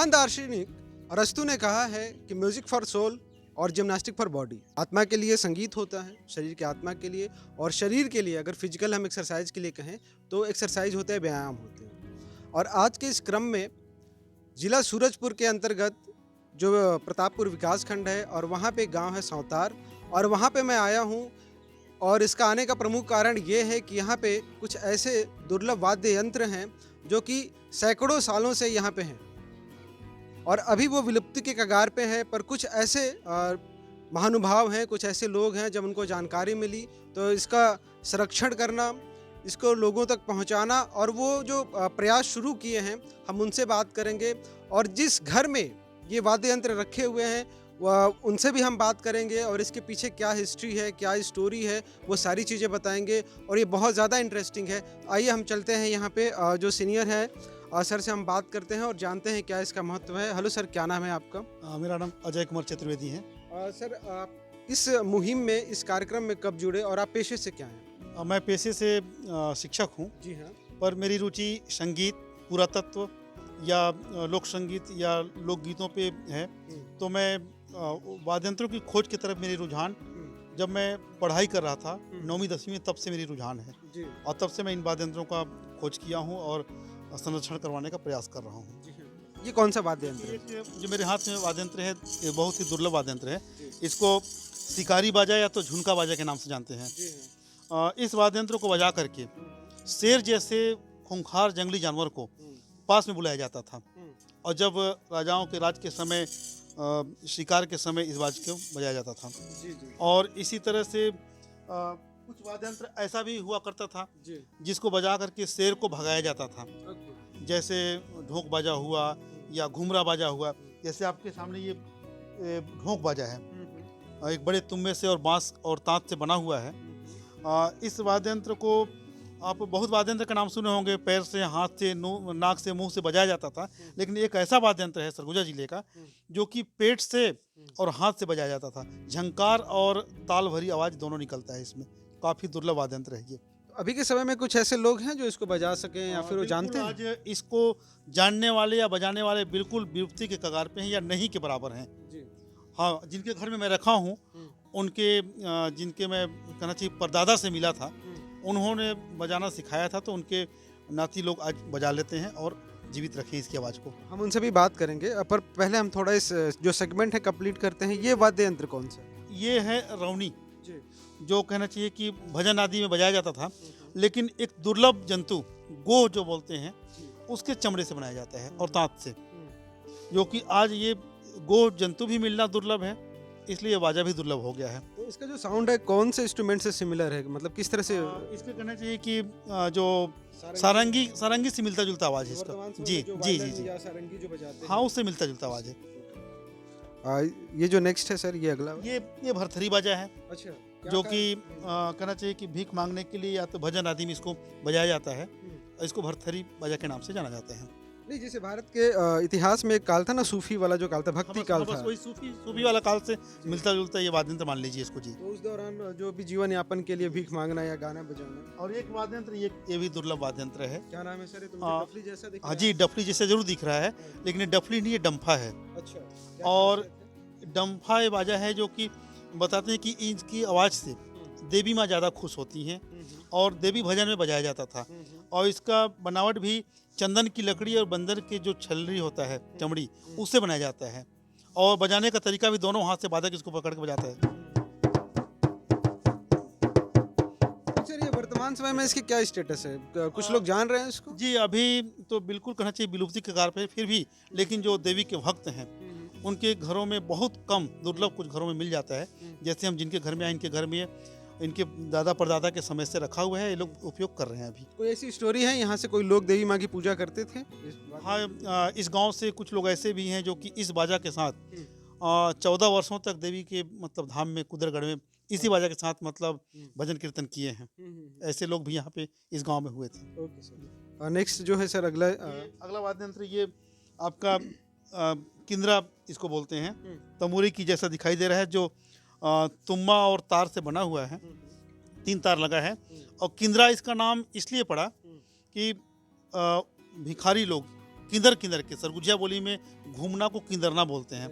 महान दार्शनिक अरस्तु ने कहा है कि म्यूजिक फॉर सोल और जिम्नास्टिक फॉर बॉडी। आत्मा के लिए संगीत होता है, शरीर की आत्मा के लिए, और शरीर के लिए अगर फिजिकल हम एक्सरसाइज के लिए कहें तो एक्सरसाइज होते हैं, व्यायाम होते हैं। और आज के इस क्रम में जिला सूरजपुर के अंतर्गत जो प्रतापपुर विकास खंड है और वहाँ पे गांव है सौतार, और वहाँ पे मैं आया हूँ। और इसका आने का प्रमुख कारण ये है कि यहाँ पे कुछ ऐसे दुर्लभ वाद्य यंत्र हैं जो कि सैकड़ों सालों से यहाँ पे हैं और अभी वो विलुप्ति के कगार पे है। पर कुछ ऐसे महानुभाव हैं, कुछ ऐसे लोग हैं जब उनको जानकारी मिली तो इसका संरक्षण करना, इसको लोगों तक पहुंचाना, और वो जो प्रयास शुरू किए हैं हम उनसे बात करेंगे। और जिस घर में ये वाद्य यंत्र रखे हुए हैं उनसे भी हम बात करेंगे और इसके पीछे क्या हिस्ट्री है, क्या स्टोरी है, वो सारी चीज़ें बताएंगे और ये बहुत ज़्यादा इंटरेस्टिंग है। आइए हम चलते हैं यहाँ पे जो सीनियर है सर से हम बात करते हैं और जानते हैं क्या इसका महत्व है। हेलो सर, क्या नाम है आपका? मेरा नाम अजय कुमार चतुर्वेदी है। सर, आप इस मुहिम में, इस कार्यक्रम में कब जुड़े और आप पेशे से क्या हैं? मैं पेशे से शिक्षक हूँ। जी हाँ। पर मेरी रुचि संगीत, पुरातत्व या लोक संगीत या लोकगीतों पे है। तो मैं वाद्य यंत्रों की खोज की तरफ मेरी रुझान, जब मैं पढ़ाई कर रहा था 9वीं 10वीं में, तब से मेरी रुझान है जी। और तब से मैं इन वाद्य यंत्रों का खोज किया हूँ और संरक्षण करवाने का प्रयास कर रहा हूँ। जी हाँ। ये कौन सा वाद्य यंत्र है? जो मेरे हाथ में वाद्य यंत्र है, ये बहुत ही दुर्लभ वाद्य यंत्र है। इसको शिकारी बाजा या तो झुनका बाजा के नाम से जानते हैं। जी हाँ। इस वाद्य यंत्र को बजा करके शेर जैसे खूंखार जंगली जानवर को पास में बुलाया जाता था। और जब राजाओं के राज के समय, शिकार के समय इस बाज को बजाया जाता था। जी जी। और इसी तरह से कुछ वाद्य यंत्र ऐसा भी हुआ करता था जी। जिसको बजा करके शेर को भगाया जाता था। ओके। जैसे ढोक बाजा हुआ या घुमरा बाजा हुआ। जैसे आपके सामने ये ढोक बाजा है, एक बड़े तुम्बे से और बांस और तांत से बना हुआ है। इस वाद्य यंत्र को आप बहुत वाद्य यंत्र का नाम सुने होंगे, पैर से, हाथ से, नाक से, मुंह से बजाया जाता था। लेकिन एक ऐसा वाद्य यंत्र है सरगुजा जिले का जो कि पेट से और हाथ से बजाया जाता था। झंकार और ताल भरी आवाज़ दोनों निकलता है इसमें। काफ़ी दुर्लभ वाद्य यंत्र है ये। अभी के समय में कुछ ऐसे लोग हैं जो इसको बजा सकें या फिर वो जानते हैं? आज इसको जानने वाले या बजाने वाले बिल्कुल विलुप्ति के कगार पे हैं या नहीं के बराबर हैं। जी। हाँ, जिनके घर में मैं रखा हूँ, उनके जिनके मैं कहना चाहिए परदादा से मिला था, उन्होंने बजाना सिखाया था, तो उनके नाती लोग आज बजा लेते हैं और जीवित रखे इसकी आवाज़ को। हम उनसे भी बात करेंगे, पर पहले हम थोड़ा इस जो सेगमेंट है कंप्लीट करते हैं। ये वाद्य यंत्र कौन सा है? ये है रौनी, जी। जो कहना चाहिए कि भजन आदि में बजाया जाता था। लेकिन एक दुर्लभ जंतु गोह जो बोलते हैं, उसके चमड़े से बनाया जाता है और तांत से, जो कि आज ये गोह जंतु भी मिलना दुर्लभ है, इसलिए बाजा भी दुर्लभ हो गया है। तो इसका जो साउंड है कौन से इंस्ट्रूमेंट से सिमिलर है, मतलब किस तरह से? इसके कहना चाहिए कि जो सारंगी से मिलता जुलता आवाज़ है इसका। जी जी जी जी। सारंगी जो बजाते हैं। हाँ, उससे मिलता जुलता आवाज़ है। ये जो नेक्स्ट है सर, ये अगला? ये भरथरी बाजा है। अच्छा। जो कि कहना चाहिए कि भीख मांगने के लिए या तो भजन आदि में इसको बजाया जाता है। इसको भरथरी बाजा के नाम से जाना जाता है। नहीं, जैसे भारत के इतिहास में एक काल था ना, सूफी वाला जो काल था, भक्ति काल था। वही सूफी वाला काल से मिलता जुलता ये वाद्य यंत्र मान लीजिए इसको जी। तो उस दौरान जो भी जीवन यापन के लिए भीख मांगना या गाना बजाना। और एक वाद्य यंत्र, ये भी दुर्लभ वाद्य यंत्र है। क्या नाम है सर? ये तो मुझे डफली जैसा दिख रहा हाँ है। जी, डफली जैसे जरूर दिख रहा है, लेकिन ये डफली नहीं, ये डंफा है। अच्छा। और डंफा ये बाजा है जो कि बताते हैं कि इसकी आवाज़ से देवी माँ ज़्यादा खुश होती हैं और देवी भजन में बजाया जाता था। और इसका बनावट भी चंदन की लकड़ी और बंदर के जो छलरी होता है, चमड़ी, उससे बनाया जाता है। और बजाने का तरीका भी दोनों हाथ से बाधक इसको पकड़ के बजाता है। सर, ये वर्तमान समय में इसकी क्या स्टेटस है? कुछ लोग जान रहे हैं इसको? जी, अभी तो बिल्कुल कहना चाहिए विलुप्ति के कगार पे, फिर भी लेकिन जो देवी के भक्त हैं उनके घरों में बहुत कम, दुर्लभ कुछ घरों में मिल जाता है। जैसे हम जिनके घर में आए, इनके घर में इनके दादा परदादा के समय से रखा हुआ है, ये लोग उपयोग कर रहे हैं अभी। कोई ऐसी स्टोरी है यहाँ से कोई लोग देवी माँ की पूजा करते थे? हाँ, इस गांव से कुछ लोग ऐसे भी हैं जो कि इस बाजा के साथ 14 वर्षों तक देवी के मतलब धाम में, कुदरगढ़ में, इसी बाजा के साथ मतलब भजन कीर्तन किए हैं। ऐसे लोग भी यहाँ पे इस गांव में हुए थे। Okay sir. नेक्स्ट जो है सर, अगला वाद्य यंत्र ये आपका किंद्रा इसको बोलते हैं। तमूरी की जैसा दिखाई दे रहा है, जो तुम्बा और तार से बना हुआ है, 3 तार लगा है। और किंद्रा इसका नाम इसलिए पड़ा कि भिखारी लोग किंदर किंदर के, सरगुजिया बोली में घूमना को किंदरना बोलते हैं,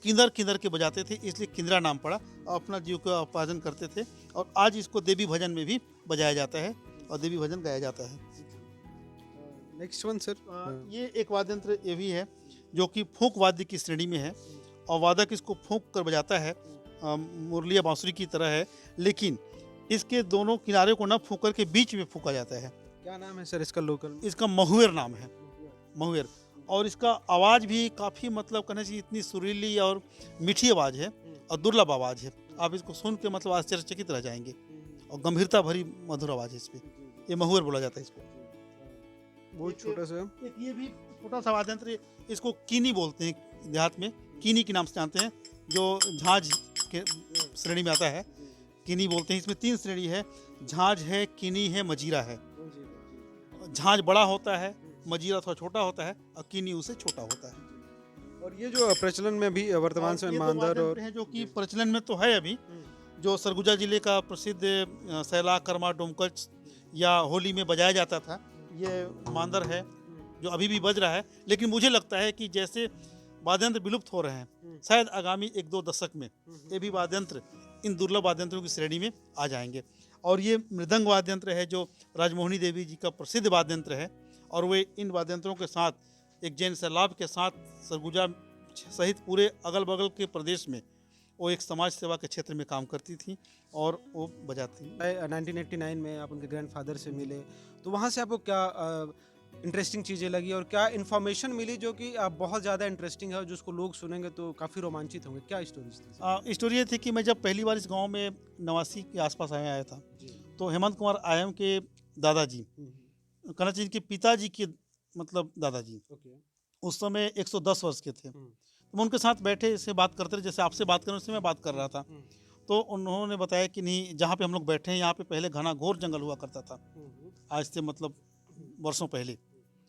किंदर किंदर के बजाते थे, इसलिए किंदरा नाम पड़ा और अपना जीव का उपार्जन करते थे। और आज इसको देवी भजन में भी बजाया जाता है और देवी भजन गाया जाता है। Next one sir. ये एक वाद्य यंत्र ये भी है जो कि फूंक वाद्य की श्रेणी में है और वादक इसको फूंक कर बजाता है, मुरली या बांसुरी की तरह है, लेकिन इसके दोनों किनारे को न फूंक कर के बीच में फूंका जाता है। क्या नाम है सर इसका लोकल? इसका महुएर नाम है, महुएर। और इसका आवाज़ भी काफ़ी मतलब कहना चाहिए इतनी सुरीली और मीठी आवाज़ है और दुर्लभ आवाज़ है। आप इसको सुन के मतलब आश्चर्यचकित रह जाएंगे और गंभीरता भरी मधुर आवाज़ है इस पर। ये महुएर बोला जाता है इसको। बहुत छोटा सा। एक ये भी छोटा सा वाद्य यंत्र, इसको कीनी बोलते हैं देहात में, कीनी के नाम से जानते हैं, जो झांझ के श्रेणी में आता है, कीनी बोलते हैं। इसमें 3 श्रेणी है, झांझ है, कीनी है, मजीरा है। झांझ बड़ा होता है, मजीरा थोड़ा छोटा होता है और कीनी उससे छोटा होता है। और ये जो प्रचलन में भी वर्तमान समय मांदर और है जो कि प्रचलन में तो है अभी, जो सरगुजा जिले का प्रसिद्ध सैला, कर्मा, डोमकच या होली में बजाया जाता था, ये मांदर है जो अभी भी बज रहा है। लेकिन मुझे लगता है कि जैसे वाद्य यंत्र विलुप्त हो रहे हैं, शायद आगामी 1-2 दशक में ये भी वाद्य यंत्र इन दुर्लभ वाद्य यंत्रों की श्रेणी में आ जाएंगे। और ये मृदंग वाद्य यंत्र है जो राजमोहिनी देवी जी का प्रसिद्ध वाद्य यंत्र है और वे इन वाद्य यंत्रों के साथ एक जैन सैलाब के साथ सरगुजा सहित पूरे अगल बगल के प्रदेश में वो एक समाज सेवा के क्षेत्र में काम करती थी और वो बजाती। 1989 में आप उनके ग्रैंडफादर से मिले, तो वहाँ से आपको क्या इंटरेस्टिंग चीज़ें लगी और क्या इन्फॉर्मेशन मिली जो कि बहुत ज़्यादा इंटरेस्टिंग है और जिसको लोग सुनेंगे तो काफ़ी रोमांचित होंगे? क्या स्टोरीज थी? स्टोरी ये थी कि मैं जब पहली बार इस गांव में 89 के आसपास आया था, तो हेमंत कुमार आयम के दादाजी, कहना चाहिए कि पिताजी के मतलब दादाजी, उस समय 110 वर्ष के थे। तो मैं उनके साथ बैठे से बात करते रहे, जैसे आपसे बात कर रहे उससे मैं बात कर रहा था। तो उन्होंने बताया कि नहीं, जहाँ पे हम लोग बैठे हैं यहाँ पे पहले घना घोर जंगल हुआ करता था, आज से मतलब वर्षों पहले।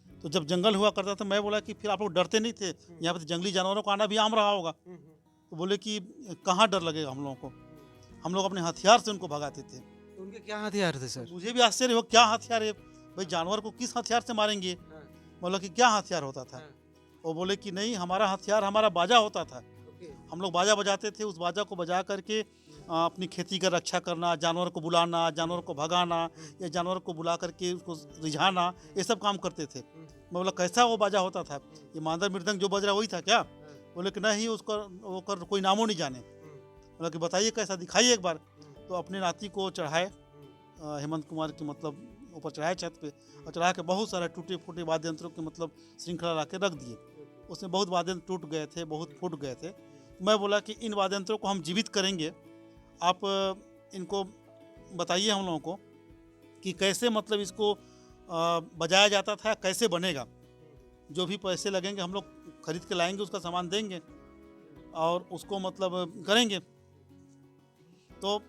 तो जब जंगल हुआ करता था, मैं बोला कि फिर आप लोग डरते नहीं थे? यहाँ पे जंगली जानवरों का आना भी आम रहा होगा। तो बोले कि कहाँ डर लगेगा हम लोगों को, हम लोग अपने हथियार से उनको भगाते थे। तो उनके क्या हथियार थे सर? मुझे भी आश्चर्य हो, क्या हथियार है भाई, जानवर को किस हथियार से मारेंगे? बोला कि क्या हथियार होता था? वो बोले कि नहीं, हमारा हथियार हमारा बाजा होता था। हम लोग बाजा बजाते थे, उस बाजा को बजा करके अपनी खेती का रक्षा करना, जानवर को बुलाना, जानवर को भगाना या जानवर को बुला करके उसको रिझाना, ये सब काम करते थे। मैं बोला कैसा वो बाजा होता था? ये मांदर मृदंग जो बज रहा वही था क्या? बोले कि नहीं, उसका वो कर कोई नामो नहीं जाने। बोला कि बताइए कैसा, दिखाइए एक बार। तो अपने नाती को चढ़ाए, हेमंत कुमार की मतलब ऊपर चढ़ाए छत पे, और चढ़ा के बहुत सारे टूटे फूटे वाद्य यंत्रों के मतलब श्रृंखला ला के रख दिए। उसमें बहुत वाद्य यंत्र टूट गए थे, बहुत फूट गए थे। मैं बोला कि इन वाद्य यंत्रों को हम जीवित करेंगे, आप इनको बताइए हम लोगों को कि कैसे मतलब इसको बजाया जाता था, कैसे बनेगा। जो भी पैसे लगेंगे हम लोग खरीद के लाएंगे, उसका सामान देंगे और उसको मतलब करेंगे। तो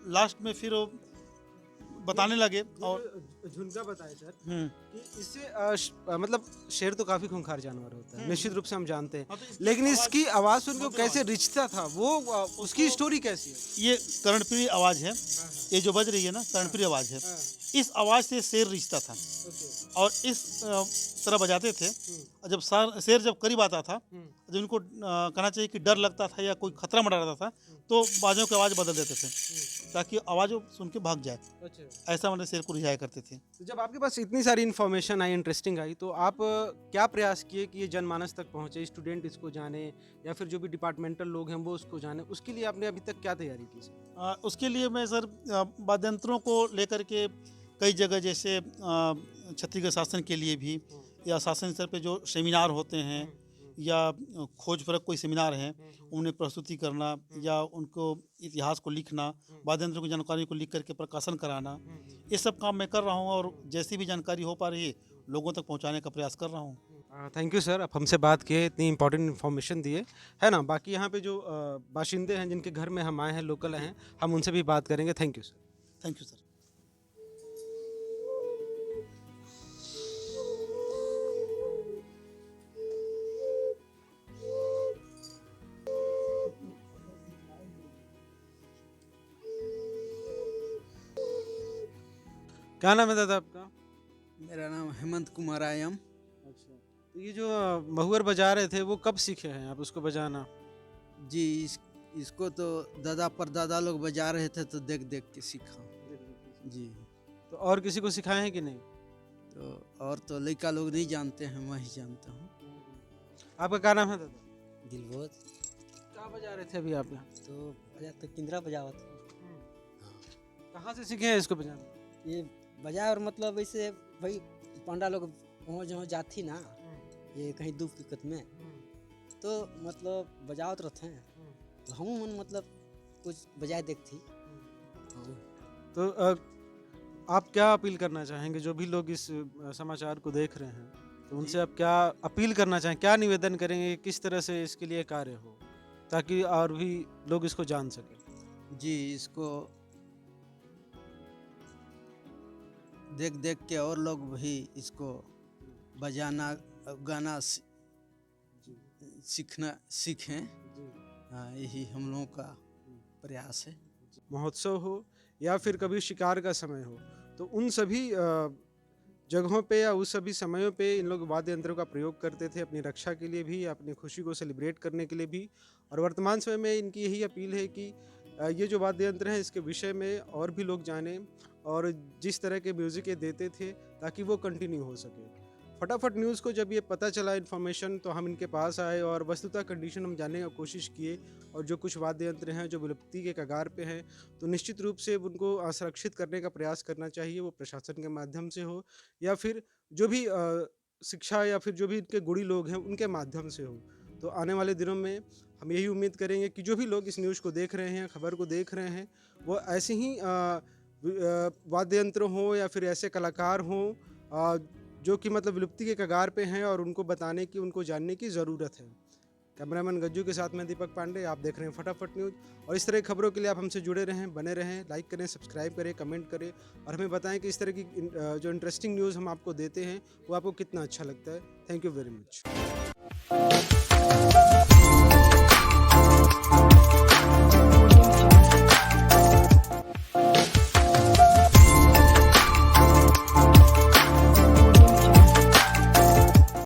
लास्ट में फिर बताने लगे और झुनका बताए सर कि इससे मतलब शेर तो काफी खूंखार जानवर होता है, निश्चित रूप से हम जानते हैं, लेकिन इसकी आवाज सुन के कैसे रिझता था वो, उसकी स्टोरी कैसी है? ये कर्णप्रिय आवाज है, ये जो बज रही है ना, कर्णप्रिय आवाज है। इस आवाज से शेर रिझता था और इस तरह बजाते थे। और जब शेर जब करीब आता था, जब इनको कहना चाहिए कि डर लगता था या कोई खतरा मंडराता था, तो बाजों की आवाज़ बदल देते थे ताकि आवाज़ सुन के भाग जाए। ऐसा मतलब शेर को रिझाया करते थे। तो जब आपके पास इतनी सारी इन्फॉर्मेशन आई, इंटरेस्टिंग आई, तो आप क्या प्रयास किए कि ये जनमानस तक पहुँचे, स्टूडेंट इसको जाने या फिर जो भी डिपार्टमेंटल लोग हैं वो उसको जाने? उसके लिए आपने अभी तक क्या तैयारी की? उसके लिए मैं सर वाद्य यंत्रों को लेकर के कई जगह, जैसे छत्तीसगढ़ शासन के लिए भी या शासन स्तर पे जो सेमिनार होते हैं या खोज परख कोई सेमिनार हैं, उन्हें प्रस्तुति करना या उनको इतिहास को लिखना, वाद्य यंत्रों की जानकारी को लिख करके प्रकाशन कराना, ये सब काम मैं कर रहा हूँ और जैसी भी जानकारी हो पा रही है लोगों तक पहुँचाने का प्रयास कर रहा हूँ। थैंक यू सर, आप हमसे बात किए, इतनी इंपॉर्टेंट इन्फॉर्मेशन दिए, है ना। बाकी यहाँ पे जो बाशिंदे हैं जिनके घर में हम आए हैं, लोकल हैं, हम उनसे भी बात करेंगे। Thank you sir. Thank you sir. क्या नाम है दादा आपका? मेरा नाम हेमंत कुमार आयम। अच्छा, तो ये जो महुअर बजा रहे थे वो कब सीखे हैं आप उसको बजाना? जी इसको तो दादा परदादा लोग बजा रहे थे तो देख देख के सीखा। जी तो और किसी को सिखाए हैं कि नहीं? तो और तो लड़का लोग नहीं जानते हैं, मैं ही जानता हूँ। आपका क्या नाम है दादा? दिलबोध। क्या बजा रहे थे अभी आप यहाँ? तो बजा तो किंद्रा बजावत। कहाँ से सीखे हैं इसको बजाना? ये बजा और मतलब ऐसे भाई पांडा लोग वहाँ जहाँ जाती ना, ये कहीं दूर दिक्कत में तो मतलब बजावत रहते हैं, तो हम मन मतलब कुछ बजाए देखती। तो आप क्या अपील करना चाहेंगे जो भी लोग इस समाचार को देख रहे हैं, तो उनसे आप क्या अपील करना चाहें, क्या निवेदन करेंगे कि किस तरह से इसके लिए कार्य हो ताकि और भी लोग इसको जान सकें? जी इसको देख देख के और लोग भी इसको बजाना गाना सीखें। हाँ, यही हम लोगों का प्रयास है। महोत्सव हो या फिर कभी शिकार का समय हो, तो उन सभी जगहों पे या उस सभी समयों पे इन लोग वाद्य यंत्रों का प्रयोग करते थे अपनी रक्षा के लिए भी, अपनी खुशी को सेलिब्रेट करने के लिए भी। और वर्तमान समय में इनकी यही अपील है कि ये जो वाद्य यंत्र हैं इसके विषय में और भी लोग जानें और जिस तरह के म्यूज़िक ये देते थे ताकि वो कंटिन्यू हो सके। फटाफट न्यूज़ को जब ये पता चला इन्फॉर्मेशन, तो हम इनके पास आए और वस्तुतः कंडीशन हम जानने की कोशिश किए। और जो कुछ वाद्य यंत्र हैं जो विलुप्ति के कगार पे हैं, तो निश्चित रूप से उनको संरक्षित करने का प्रयास करना चाहिए, वो प्रशासन के माध्यम से हो या फिर जो भी शिक्षा या फिर जो भी इनके गुणी लोग हैं उनके माध्यम से हो। तो आने वाले दिनों में हम यही उम्मीद करेंगे कि जो भी लोग इस न्यूज़ को देख रहे हैं, खबर को देख रहे हैं, वो ऐसे ही वाद्य यंत्र हों या फिर ऐसे कलाकार हों जो कि मतलब विलुप्ति के कगार पे हैं और उनको बताने की, उनको जानने की ज़रूरत है। कैमरामैन गज्जू के साथ मैं दीपक पांडे, आप देख रहे हैं फटाफट न्यूज़। और इस तरह की खबरों के लिए आप हमसे जुड़े रहें, बने रहें, लाइक करें, सब्सक्राइब करें, कमेंट करें और हमें बताएं कि इस तरह की जो इंटरेस्टिंग न्यूज़ हम आपको देते हैं वो आपको कितना अच्छा लगता है। Thank you very much.